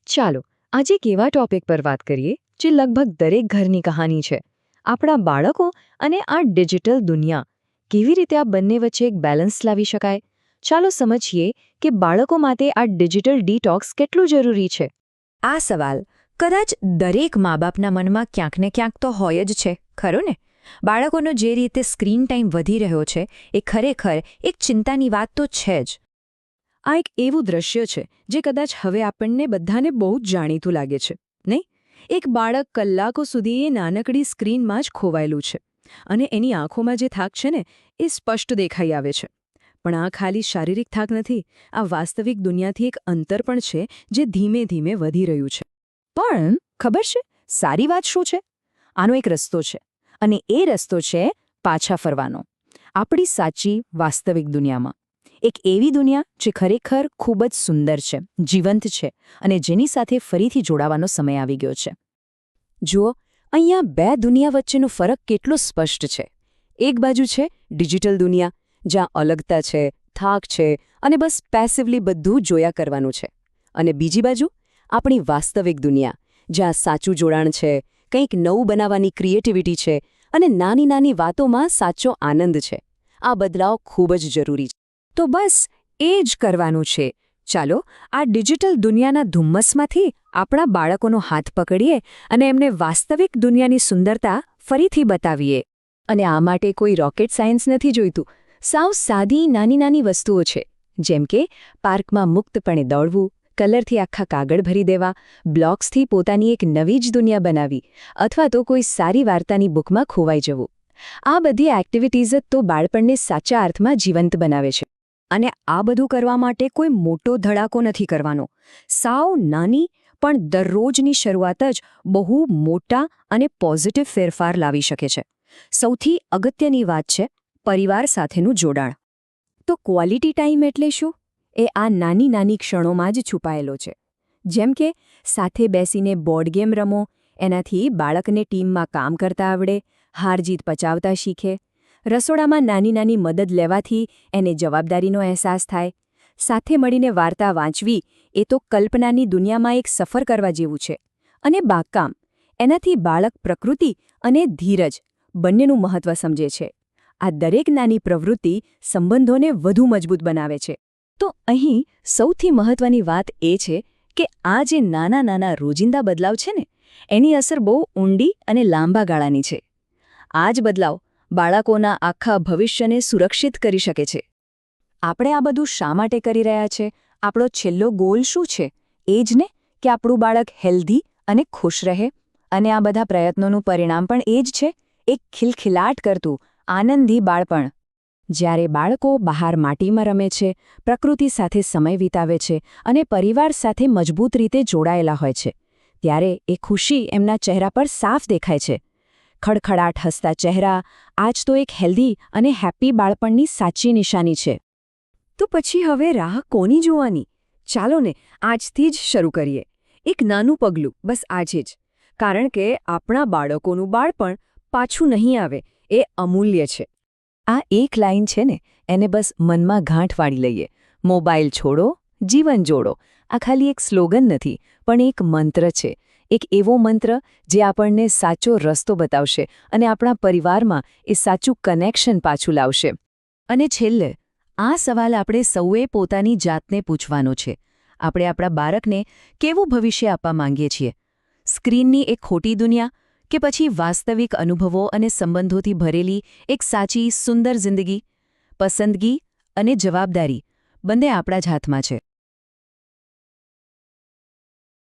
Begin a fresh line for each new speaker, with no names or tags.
ચાલો આજે એક એવા ટોપિક પર વાત કરીએ જે લગભગ દરેક ઘરની કહાની છે, આપણા બાળકો અને આ ડિજિટલ દુનિયા. કેવી રીતે આ બંને વચ્ચે એક બેલેન્સ લાવી શકાય? ચાલો સમજીએ કે બાળકો માટે આ ડિજિટલ ડીટોક્સ કેટલું જરૂરી છે.
આ સવાલ કદાચ દરેક મા બાપના મનમાં ક્યાંક ને ક્યાંક તો હોય જ છે, ખરું ને? બાળકોનો જે રીતે સ્ક્રીન ટાઈમ વધી રહ્યો છે એ ખરેખર એક ચિંતાની વાત તો છે જ.
આ એક એવું દ્રશ્ય છે જે કદાચ હવે આપણને બધાને બહુ જ જાણીતું લાગે છે, નહીં? એક બાળક કલાકો સુધી એ નાનકડી સ્ક્રીનમાં જ ખોવાયેલું છે અને એની આંખોમાં જે થાક છે ને એ સ્પષ્ટ દેખાઈ આવે છે. પણ આ ખાલી શારીરિક થાક નથી, આ વાસ્તવિક દુનિયાથી એક અંતર પણ છે જે ધીમે ધીમે વધી રહ્યું છે.
પણ ખબર છે સારી વાત શું છે? આનો એક રસ્તો છે, અને એ રસ્તો છે પાછા ફરવાનો, આપણી સાચી વાસ્તવિક દુનિયામાં. એક એવી દુનિયા જે ખરેખર ખૂબ જ સુંદર છે, જીવંત છે, અને જેની સાથે ફરીથી જોડાવાનો સમય આવી ગયો છે. જુઓ, અહીંયા બે દુનિયા વચ્ચેનો ફરક કેટલો સ્પષ્ટ છે. એક બાજુ છે ડિજિટલ દુનિયા, જ્યાં અલગતા છે, થાક છે, અને બસ પેસિવલી બધું જોયા કરવાનું છે. અને બીજી બાજુ આપણી વાસ્તવિક દુનિયા, જ્યાં સાચું જોડાણ છે, કંઈક નવું બનાવવાની ક્રિએટિવિટી છે, અને નાની નાની વાતોમાં સાચો આનંદ છે. આ બદલાવ ખૂબ જ જરૂરી છે. તો બસ એ જ કરવાનું છે. ચાલો આ ડિજિટલ દુનિયાના ધુમ્મસમાંથી આપણા બાળકોનો હાથ પકડીએ અને એમને વાસ્તવિક દુનિયાની સુંદરતા ફરીથી બતાવીએ. અને આ માટે કોઈ રોકેટ સાયન્સ નથી જોઈતું. સાવ સાદી નાની નાની વસ્તુઓ છે, જેમ કે પાર્કમાં મુક્તપણે દોડવું, કલરથી આખા કાગળ ભરી દેવા, બ્લોક્સથી પોતાની એક નવી જ દુનિયા બનાવી, અથવા તો કોઈ સારી વાર્તાની બુકમાં ખોવાઈ જવું. આ બધી એક્ટિવિટીઝ જ તો બાળપણને સાચા અર્થમાં જીવંત બનાવે છે. અને આ બધું કરવા માટે કોઈ મોટો ધડાકો નથી કરવાનો. સાવ નાની પણ દરરોજની શરૂઆત જ બહુ મોટા અને પોઝિટિવ ફેરફાર લાવી શકે છે. સૌથી અગત્યની વાત છે પરિવાર સાથેનું જોડાણ. તો ક્વોલિટી ટાઈમ એટલે શું? એ આ નાની નાની ક્ષણોમાં જ છુપાયેલો છે. જેમ કે સાથે બેસીને બોર્ડ ગેમ રમો, એનાથી બાળકને ટીમમાં કામ કરતા આવડે, હાર જીત પચાવતા શીખે. રસોડામાં નાની નાની મદદ લેવાથી એને જવાબદારીનો અહેસાસ થાય. સાથે મળીને વાર્તા વાંચવી એ તો કલ્પનાની દુનિયામાં એક સફર કરવા જેવું છે. અને બાગકામ, એનાથી બાળક પ્રકૃતિ અને ધીરજ બંનેનું મહત્વ સમજે છે. આ દરેક નાની પ્રવૃત્તિ સંબંધોને વધુ મજબૂત બનાવે છે. તો અહીં સૌથી મહત્વની વાત એ છે કે આ જે નાના નાના રોજિંદા બદલાવ છે ને, એની અસર બહુ ઊંડી અને લાંબા ગાળાની છે. આ જ બદલાવ બાળકોના આખા ભવિષ્યને સુરક્ષિત કરી શકે છે. આપણે આ બધું શા માટે કરી રહ્યા છે? આપણો છેલ્લો ગોલ શું છે? એ જ ને કે આપણું બાળક હેલ્ધી અને ખુશ રહે. અને આ બધા પ્રયત્નોનું પરિણામ પણ એ જ છે, એક ખિલખિલાટ કરતું આનંદી બાળપણ. જ્યારે બાળકો બહાર માટીમાં રમે છે, પ્રકૃતિ સાથે સમય વિતાવે છે અને પરિવાર સાથે મજબૂત રીતે જોડાયેલા હોય છે, ત્યારે એ ખુશી એમના ચહેરા પર સાફ દેખાય છે. ખડખડાટ હસતા ચહેરા આજ તો એક હેલ્ધી અને હેપી બાળપણની સાચી નિશાની છે.
તો પછી હવે રાહ કોની જોવાની? ચાલો ને આજથી જ શરૂ કરીએ. એક નાનું પગલું, બસ આજે જ. કારણ કે આપણા બાળકોનું બાળપણ પાછું નહીં આવે, એ અમૂલ્ય છે.
આ એક લાઈન છે ને, એને બસ મનમાં ગાંઠ વાળી લઈએ. મોબાઈલ છોડો, જીવન જોડો. આ ખાલી એક સ્લોગન નથી, પણ એક મંત્ર છે. એક એવો મંત્ર જે આપણને સાચો રસ્તો બતાવશે અને આપણા પરિવારમાં એ સાચું કનેક્શન પાછું લાવશે. અને છેલ્લે આ સવાલ આપણે સૌએ પોતાની જાતને પૂછવાનો છે. આપણે આપણા બાળકને કેવું ભવિષ્ય આપવા માંગીએ છીએ? સ્ક્રીનની એક ખોટી દુનિયા, કે પછી વાસ્તવિક અનુભવો અને સંબંધોથી ભરેલી એક સાચી સુંદર જિંદગી? પસંદગી અને જવાબદારી બંને આપણા જ હાથમાં છે.